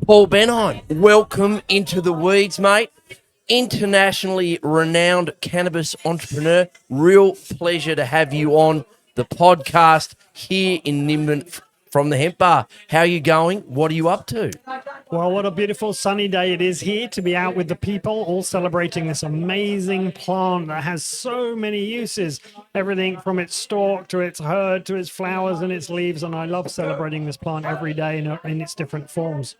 Paul Benhaim, welcome into the weeds, mate. Internationally renowned cannabis entrepreneur. Real pleasure to have you on the podcast here in Nimbin from the Hemp Bar. How are you going? What are you up to? Well, what a beautiful sunny day it is here to be out with the people, all celebrating this amazing plant that has so many uses. Everything from its stalk to its herd to its flowers and its leaves. And I love celebrating this plant every day in its different forms.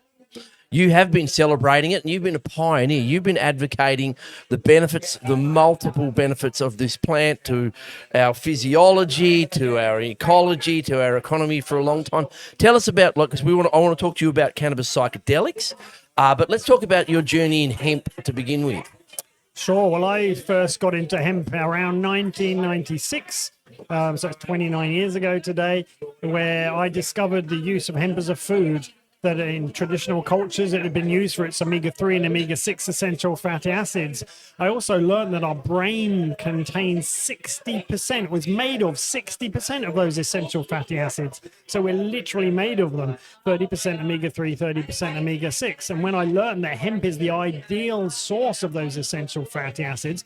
You have been celebrating it and you've been a pioneer. You've been advocating the benefits, the multiple benefits of this plant to our physiology, to our ecology, to our economy for a long time. Tell us about, because I want to talk to you about cannabis psychedelics, but let's talk about your journey in hemp to begin with. Sure. Well, I first got into hemp around 1996. So it's 29 years ago today, where I discovered the use of hemp as a food. That in traditional cultures, it had been used for its omega-3 and omega-6 essential fatty acids. I also learned that our brain contains 60%, was made of 60% of those essential fatty acids. So we're literally made of them, 30% omega-3, 30% omega-6. And when I learned that hemp is the ideal source of those essential fatty acids,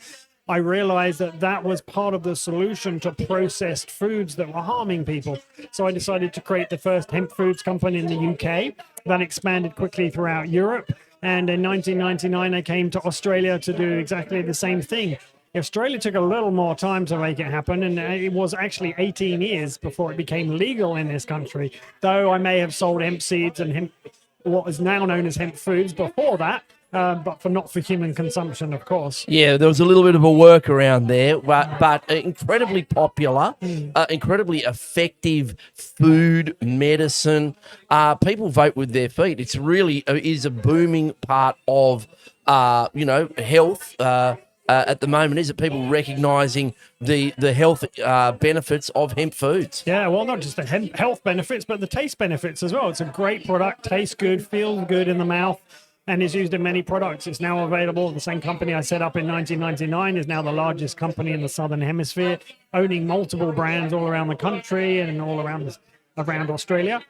I realized that that was part of the solution to processed foods that were harming people. So I decided to create the first hemp foods company in the UK. That expanded quickly throughout Europe. And in 1999, I came to Australia to do exactly the same thing. Australia took a little more time to make it happen, and it was actually 18 years before it became legal in this country. Though I may have sold hemp seeds and hemp, what is now known as hemp foods before that, but not for human consumption, of course. Yeah, there was a little bit of a workaround there, but incredibly popular, incredibly effective food, medicine. People vote with their feet. It's really is a booming part of, health at the moment. Is it people recognising the health benefits of hemp foods? Yeah, well, not just the health benefits, but the taste benefits as well. It's a great product, tastes good, feels good in the mouth, and is used in many products. It's now available. The same company I set up in 1999 is now the largest company in the Southern Hemisphere, owning multiple brands all around the country and all around Australia,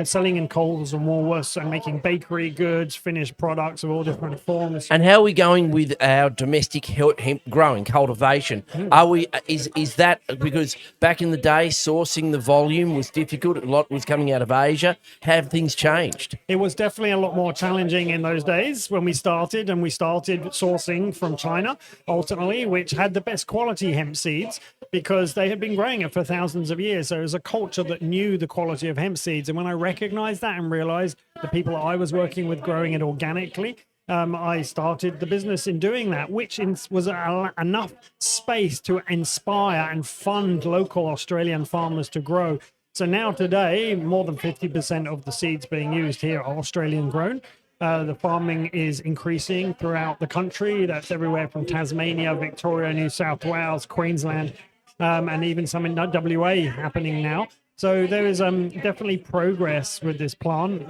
selling in Coles and Woolworths and making bakery goods, finished products of all different forms. And how are we going with our domestic hemp growing cultivation? Are we? Is that because back in the day, sourcing the volume was difficult? A lot was coming out of Asia. Have things changed? It was definitely a lot more challenging in those days when we started, and we started sourcing from China, ultimately, which had the best quality hemp seeds because they had been growing it for thousands of years. So it was a culture that knew the quality of hemp seeds. And when I recognized that and realized the people I was working with growing it organically, I started the business in doing that, which was enough space to inspire and fund local Australian farmers to grow. So now today, more than 50% of the seeds being used here are Australian grown. The farming is increasing throughout the country. That's everywhere from Tasmania, Victoria, New South Wales, Queensland, and even some in WA happening now. So there is definitely progress with this plant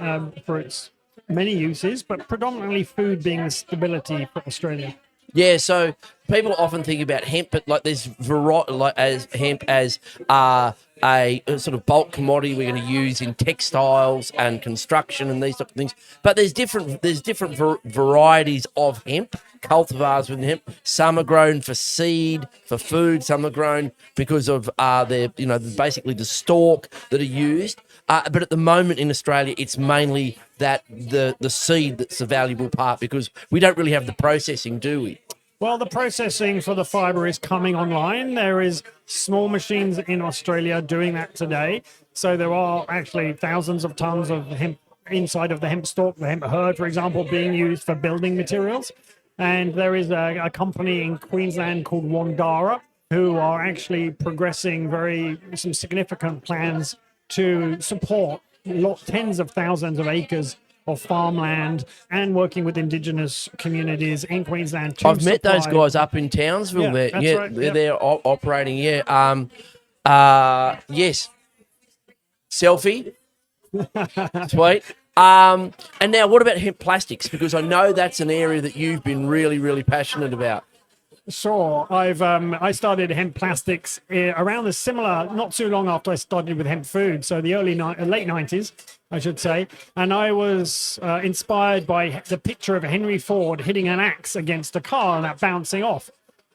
for its many uses, but predominantly food being the stability for Australia. Yeah, so people often think about hemp, but like there's hemp as a sort of bulk commodity we're going to use in textiles and construction and these type of things. But there's different varieties of hemp, cultivars with hemp. Some are grown for seed, for food. Some are grown because of basically the stalk that are used. But at the moment in Australia, it's mainly that the seed that's the valuable part because we don't really have the processing, do we? Well, the processing for the fiber is coming online. There is small machines in Australia doing that today. So there are actually thousands of tons of hemp inside of the hemp stalk, the hemp herd, for example, being used for building materials. And there is a company in Queensland called Wandara who are actually progressing some significant plans to support tens of thousands of acres of farmland and working with Indigenous communities in Queensland. I've met those guys up in Townsville. Yeah, right. They're operating. Yeah. Yes. Selfie. Sweet. And now what about hemp plastics? Because I know that's an area that you've been really, really passionate about. Sure. I started hemp plastics around the similar, not too long after I started with hemp food, so the late 90s, I should say. And I was inspired by the picture of Henry Ford hitting an axe against a car and that bouncing off.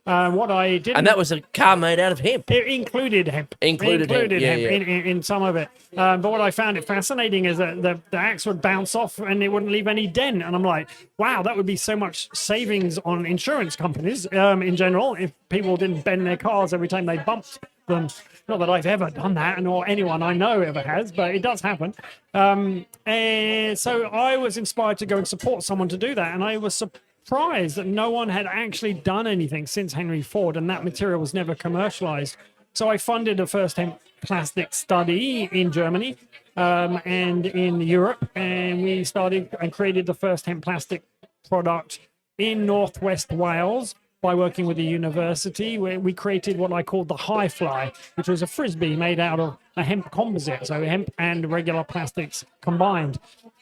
What I did, And that was a car made out of hemp. it included hemp. Included hemp, yeah. In some of it. But what I found it fascinating is that the axe would bounce off and it wouldn't leave any dent. And I'm like, wow, that would be so much savings on insurance companies in general if people didn't bend their cars every time they bumped them. Not that I've ever done that, nor anyone I know ever has, but it does happen. And so I was inspired to go and support someone to do that. And I was surprised that no one had actually done anything since Henry Ford, and that material was never commercialized. So I funded the first hemp plastic study in Germany and in Europe, and we started and created the first hemp plastic product in Northwest Wales by working with a university, where we created what I called the High Fly, which was a frisbee made out of a hemp composite, so hemp and regular plastics combined.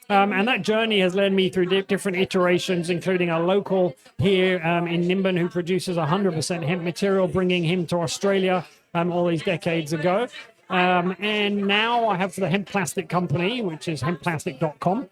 And that journey has led me through different iterations, including a local here in Nimbin who produces 100% hemp material, bringing him to Australia all these decades ago. And now I have the Hemp Plastic Company, which is hempplastic.com,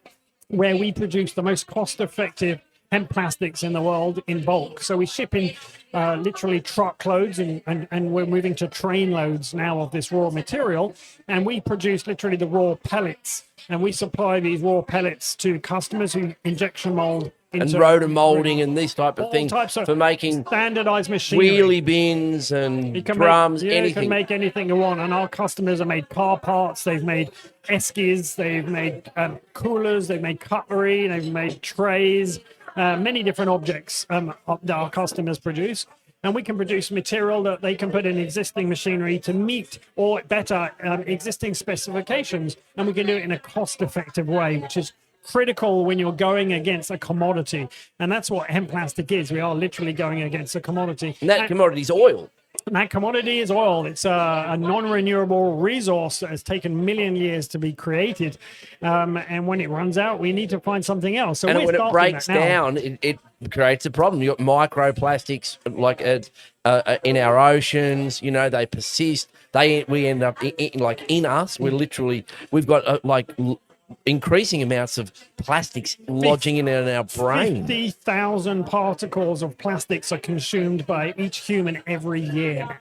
where we produce the most cost-effective hemp plastics in the world in bulk. So we ship in literally truckloads, and we're moving to train loads now of this raw material. And we produce literally the raw pellets, and we supply these raw pellets to customers who injection mold And rotor molding and these type of things for making standardized machinery, wheelie bins and drums, anything. You can make anything you want. And our customers have made car parts, they've made eskies, they've made coolers, they've made cutlery, they've made trays, many different objects that our customers produce. And we can produce material that they can put in existing machinery to meet or better existing specifications. And we can do it in a cost-effective way, which is critical when you're going against a commodity. And that's what hemp plastic is. We are literally going against a commodity. And that commodity is oil. And that commodity is oil. It's a non-renewable resource that has taken million years to be created. And when it runs out, we need to find something else. So and when it breaks down, it creates a problem. You've got microplastics like in our oceans. You know, they persist. We end up in us. We've got increasing amounts of plastics lodging in our brain. 50,000 particles of plastics are consumed by each human every year.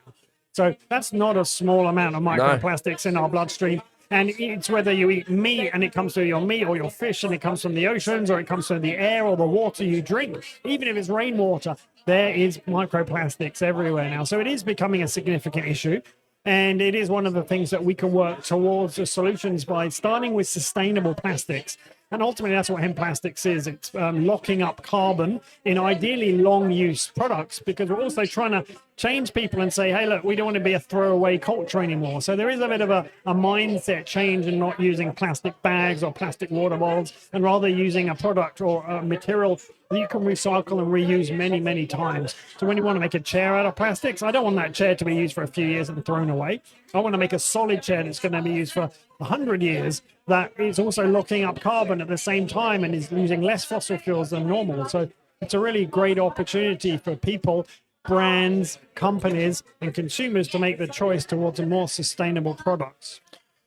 So that's not a small amount of microplastics in our bloodstream. And it's whether you eat meat and it comes through your meat, or your fish and it comes from the oceans, or it comes from the air or the water you drink. Even if it's rainwater, there is microplastics everywhere now. So it is becoming a significant issue. And it is one of the things that we can work towards the solutions by starting with sustainable plastics. And ultimately, that's what hemp plastics is. It's locking up carbon in ideally long-use products, because we're also trying to change people and say, hey, look, we don't want to be a throwaway culture anymore. So there is a bit of a mindset change in not using plastic bags or plastic water bottles, and rather using a product or a material that you can recycle and reuse many, many times. So when you want to make a chair out of plastics, I don't want that chair to be used for a few years and thrown away. I want to make a solid chair that's going to be used for 100 years, that is also locking up carbon at the same time and is using less fossil fuels than normal. So it's a really great opportunity for people, brands, companies, and consumers to make the choice towards a more sustainable products.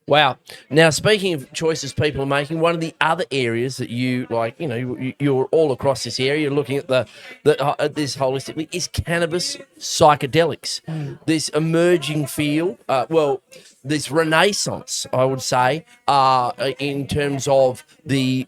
Wow. Now, speaking of choices people are making, one of the other areas that you're all across this area, you're looking at this holistically, is cannabis psychedelics. This emerging field, this renaissance, I would say, in terms of the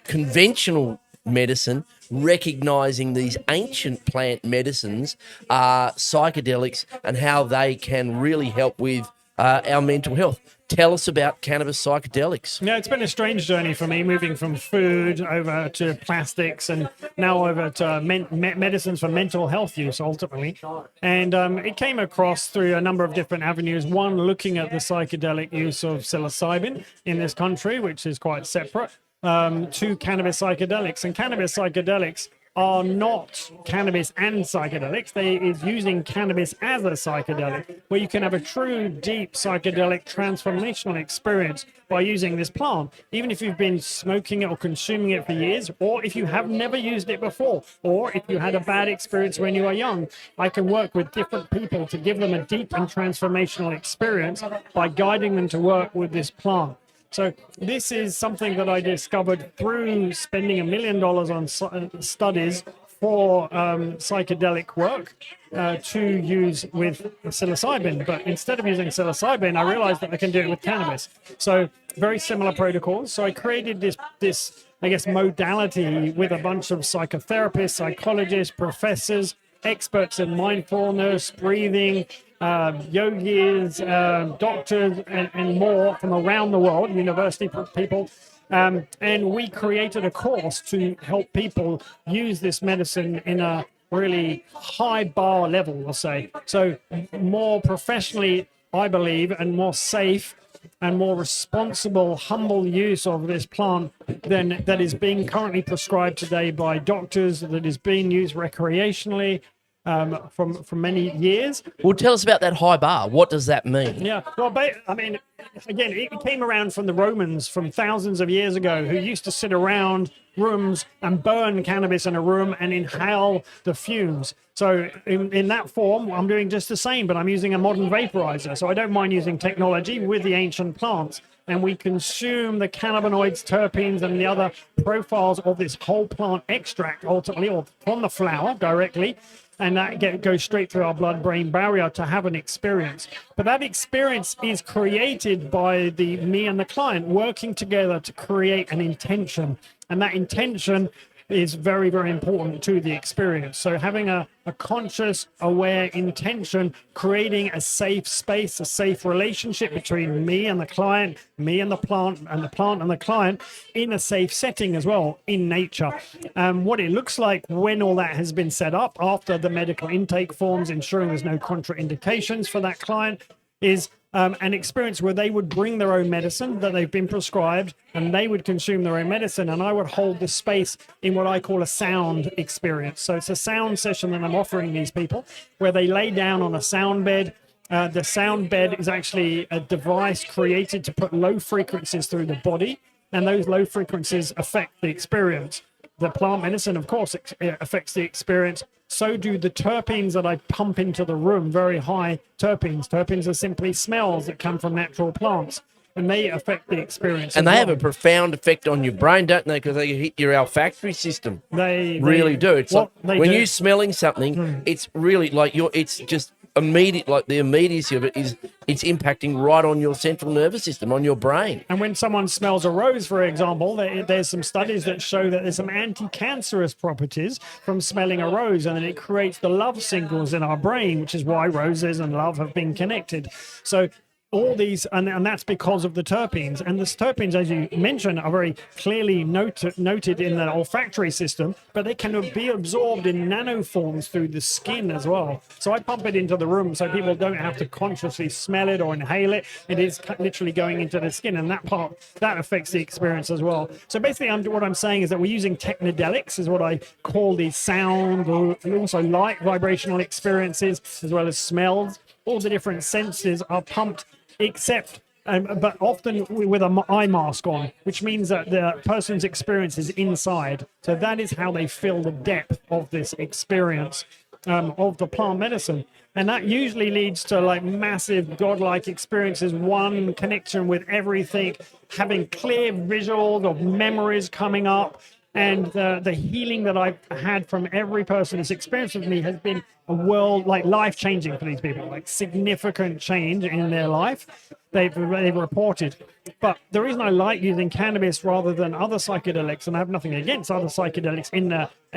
conventional medicine, recognizing these ancient plant medicines, psychedelics, and how they can really help with our mental health. Tell us about cannabis psychedelics. Yeah, it's been a strange journey for me, moving from food over to plastics and now over to medicines for mental health use, ultimately. And it came across through a number of different avenues. One, looking at the psychedelic use of psilocybin in this country, which is quite separate, to cannabis psychedelics. And cannabis psychedelics are not cannabis and psychedelics. They is using cannabis as a psychedelic, where you can have a true, deep psychedelic transformational experience by using this plant, even if you've been smoking it or consuming it for years, or if you have never used it before, or if you had a bad experience when you were young. I can work with different people to give them a deep and transformational experience by guiding them to work with this plant. So this is something that I discovered through spending $1 million on studies for psychedelic work to use with psilocybin. But instead of using psilocybin, I realized that I can do it with cannabis. So very similar protocols. So I created this I guess, modality with a bunch of psychotherapists, psychologists, professors, experts in mindfulness, breathing, yogis, doctors, and more from around the world, university people. And we created a course to help people use this medicine in a really high bar level, we'll say. So more professionally, I believe, and more safe and more responsible, humble use of this plant than that is being currently prescribed today by doctors, that is being used recreationally from many years. Well, tell us about that high bar. What does that mean? Yeah, well, I mean, again, it came around from the Romans from thousands of years ago, who used to sit around rooms and burn cannabis in a room and inhale the fumes. So in that form, I'm doing just the same, but I'm using a modern vaporizer. So I don't mind using technology with the ancient plants. And we consume the cannabinoids, terpenes, and the other profiles of this whole plant extract, ultimately, or from the flower directly. And that goes straight through our blood-brain barrier to have an experience. But that experience is created by me and the client working together to create an intention. And that intention is very, very important to the experience. So having a conscious, aware intention, creating a safe space, a safe relationship between me and the client, me and the plant, and the plant and the client in a safe setting as well, in nature. What it looks like when all that has been set up after the medical intake forms, ensuring there's no contraindications for that client, is an experience where they would bring their own medicine that they've been prescribed, and they would consume their own medicine, and I would hold the space in what I call a sound experience. So it's a sound session that I'm offering these people where they lay down on a sound bed. The sound bed is actually a device created to put low frequencies through the body, and those low frequencies affect the experience. The plant medicine, of course, affects the experience. So do the terpenes that I pump into the room, very high terpenes. Terpenes are simply smells that come from natural plants, and they affect the experience. And they have a profound effect on your brain, don't they? Because they hit your olfactory system. They really do. It's like when you're smelling something, it's really like it's just immediate, like the immediacy of it is it's impacting right on your central nervous system, on your brain. And when someone smells a rose, for example, there's some studies that show that there's some anti-cancerous properties from smelling a rose, and then it creates the love signals in our brain, which is why roses and love have been connected. So all these, and that's because of the terpenes. And the terpenes, as you mentioned, are very clearly noted in the olfactory system, but they can be absorbed in nanoforms through the skin as well. So I pump it into the room so people don't have to consciously smell it or inhale it. It is literally going into the skin, and that affects the experience as well. So basically, what I'm saying is that we're using technodelics, is what I call these sound, or also light vibrational experiences, as well as smells. All the different senses are pumped, except but often with an eye mask on, which means that the person's experience is inside. So that is how they feel the depth of this experience of the plant medicine. And that usually leads to like massive godlike experiences, one connection with everything, having clear visuals of memories coming up. And the healing that I've had from every person that's experienced with me has been life-changing for these people, like significant change in their life they've reported. But the reason I like using cannabis rather than other psychedelics, and I have nothing against other psychedelics in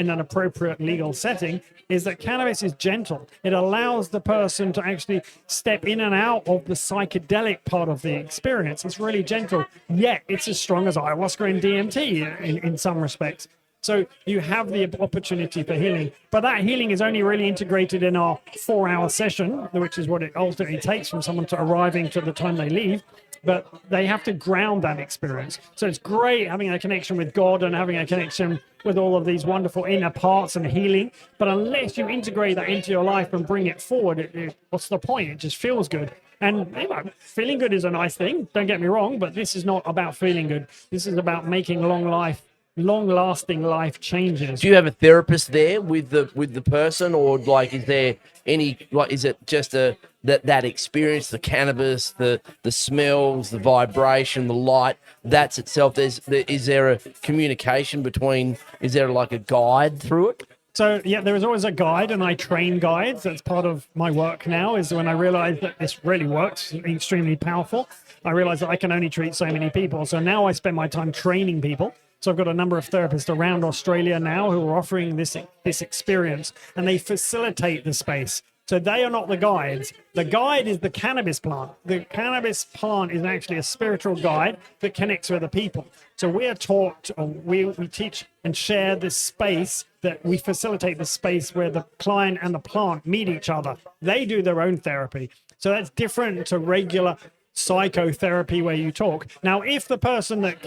an appropriate legal setting, is that cannabis is gentle. It allows the person to actually step in and out of the psychedelic part of the experience. It's really gentle, yet it's as strong as ayahuasca and DMT in some respects. So you have the opportunity for healing. But that healing is only really integrated in our 4-hour session, which is what it ultimately takes from someone to arriving to the time they leave. but they have to ground that experience. So it's great having a connection with God and having a connection with all of these wonderful inner parts and healing. But unless you integrate that into your life and bring it forward, what's the point? It just feels good. And feeling good is a nice thing. Don't get me wrong, but this is not about feeling good. This is about making long-lasting life changes. Do you have a therapist there with the person, or like is there any, like, is it just that experience, the cannabis, the smells, the vibration, the light, that's itself? Is there a communication between? Is there like a guide through it? So yeah, there is always a guide, and I train guides. That's part of my work now. Is when I realized that this really works, extremely powerful. I realized that I can only treat so many people. So now I spend my time training people. So I've got a number of therapists around Australia now who are offering this experience, and they facilitate the space. So they are not the guides. The guide is the cannabis plant. The cannabis plant is actually a spiritual guide that connects with the people. So we are taught, or we teach and share this space, that we facilitate the space where the client and the plant meet each other. They do their own therapy. So that's different to regular psychotherapy where you talk. Now, if the person that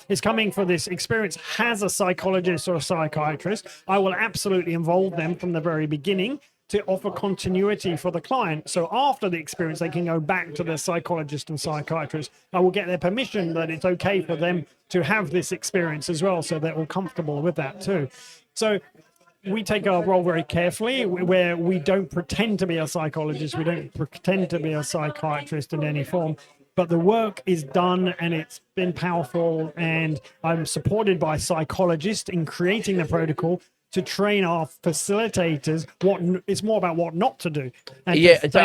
is coming for this experience has a psychologist or a psychiatrist, I will absolutely involve them from the very beginning to offer continuity for the client. So after the experience, they can go back to their psychologist and psychiatrist. I will get their permission that it's okay for them to have this experience as well, so they're all comfortable with that too. So we take our role very carefully, where we don't pretend to be a psychologist, we don't pretend to be a psychiatrist in any form, but the work is done and it's been powerful, and I'm supported by psychologists in creating the protocol to train our facilitators. It's more about what not to do. And yeah, so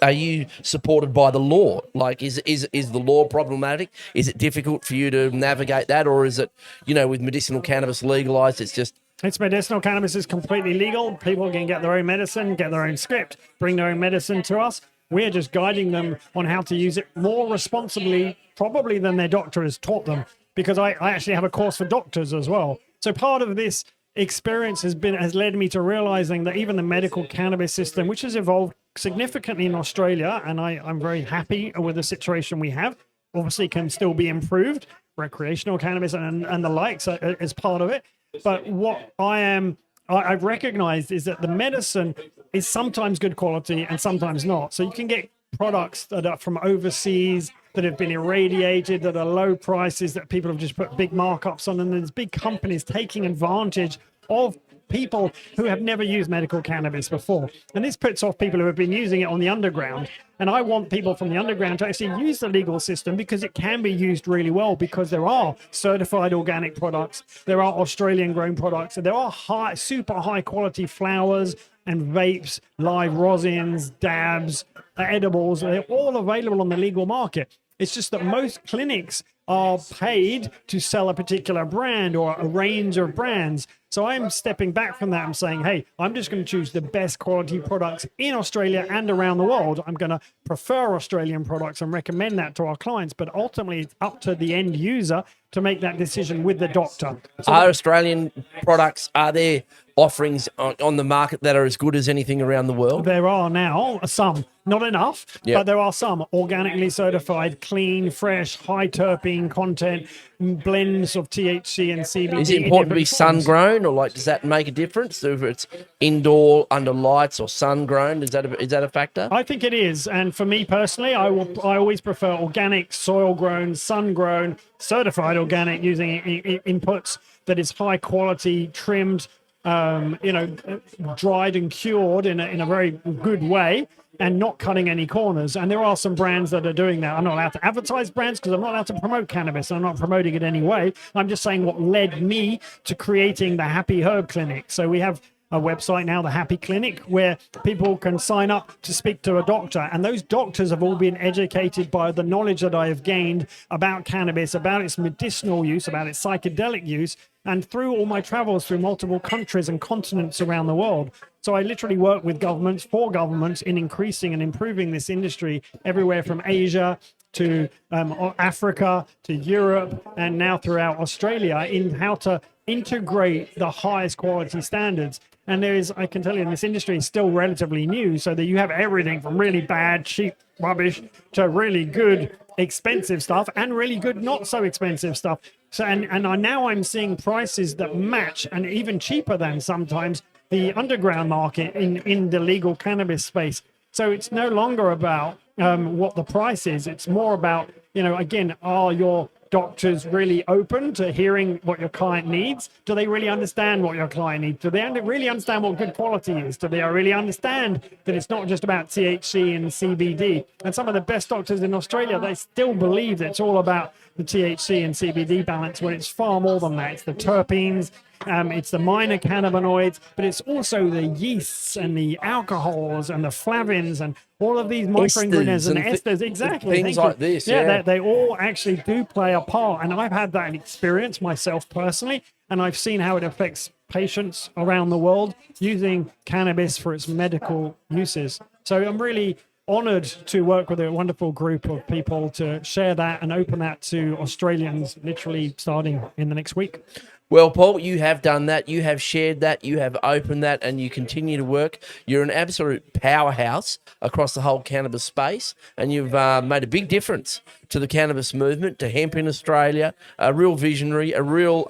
are you supported by the law? Like, is the law problematic? Is it difficult for you to navigate that, or is it, with medicinal cannabis legalized, it's medicinal cannabis is completely legal. People can get their own medicine, get their own script, bring their own medicine to us. We're just guiding them on how to use it more responsibly, probably than their doctor has taught them, because I actually have a course for doctors as well. So part of this experience has led me to realizing that even the medical cannabis system, which has evolved significantly in Australia, and I'm very happy with the situation we have, obviously can still be improved. Recreational cannabis and the likes is part of it. But what I've recognized is that the medicine is sometimes good quality and sometimes not. So you can get products that are from overseas, that have been irradiated, that are low prices, that people have just put big markups on, and there's big companies taking advantage of people who have never used medical cannabis before. And this puts off people who have been using it on the underground. And I want people from the underground to actually use the legal system, because it can be used really well, because there are certified organic products, there are Australian grown products, and there are super high quality flowers and vapes, live rosins, dabs, edibles. They're all available on the legal market. It's just that most clinics are paid to sell a particular brand or a range of brands. So I'm stepping back from that and saying, hey, I'm just going to choose the best quality products in Australia and around the world. I'm going to prefer Australian products and recommend that to our clients. But ultimately, it's up to the end user to make that decision with the doctor. So are Australian products, are there offerings on the market that are as good as anything around the world? There are now some, not enough, but there are some organically certified, clean, fresh, high terpene content, blends of THC and CBD. Is it important to be sun-grown, or does that make a difference if it's indoor under lights or sun-grown? Is that a factor? I think it is, and for me personally, I always prefer organic, soil-grown, sun-grown, certified organic, using inputs that is high quality, trimmed, dried and cured in a very good way, and not cutting any corners. And there are some brands that are doing that. I'm not allowed to advertise brands because I'm not allowed to promote cannabis. I'm not promoting it anyway. I'm just saying what led me to creating the Happy Herb Clinic. So we have a website now, the Happy Clinic, where people can sign up to speak to a doctor. And those doctors have all been educated by the knowledge that I have gained about cannabis, about its medicinal use, about its psychedelic use, and through all my travels through multiple countries and continents around the world. So I literally work with governments, for governments, in increasing and improving this industry everywhere from Asia to Africa to Europe, and now throughout Australia, in how to integrate the highest quality standards. And I can tell you, this industry is still relatively new, so that you have everything from really bad, cheap rubbish to really good, expensive stuff, and really good, not so expensive stuff. So, now I'm seeing prices that match and even cheaper than sometimes the underground market in the legal cannabis space. So it's no longer about what the price is. It's more about, again, are your doctors really open to hearing what your client needs? Do they really understand what your client needs? Do they really understand what good quality is? Do they really understand that it's not just about THC and CBD? And some of the best doctors in Australia, they still believe that it's all about the THC and CBD balance, when it's far more than that. It's the terpenes, it's the minor cannabinoids, but it's also the yeasts and the alcohols and the flavins and all of these microingredients and esters. Exactly. Things like this. Yeah, they all actually do play a part. And I've had that experience myself personally, and I've seen how it affects patients around the world using cannabis for its medical uses. So I'm really honored to work with a wonderful group of people to share that and open that to Australians literally starting in the next week. Well, Paul, you have done that. You have shared that. You have opened that, and you continue to work. You're an absolute powerhouse across the whole cannabis space, and you've made a big difference to the cannabis movement, to hemp in Australia, a real visionary, a real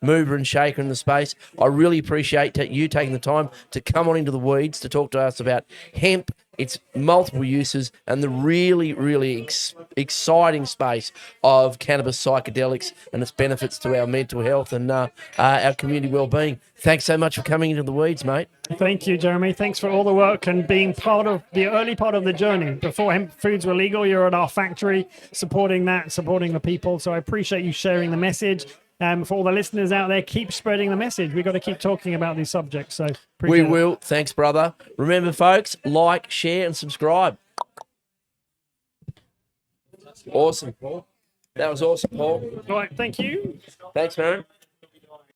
mover and shaker in the space. I really appreciate you taking the time to come on into the weeds to talk to us about hemp, its multiple uses, and the really, really exciting space of cannabis psychedelics and its benefits to our mental health and our community well-being. Thanks so much for coming into the weeds, mate. Thank you, Jeremy. Thanks for all the work and being part of the early part of the journey. Before hemp foods were legal, you're at our factory supporting the people. So I appreciate you sharing the message. For all the listeners out there, keep spreading the message. We've got to keep talking about these subjects. So we will. Thanks, brother. Remember, folks, like, share, and subscribe. Awesome, Paul. That was awesome, Paul. All right, thank you. Thanks, man.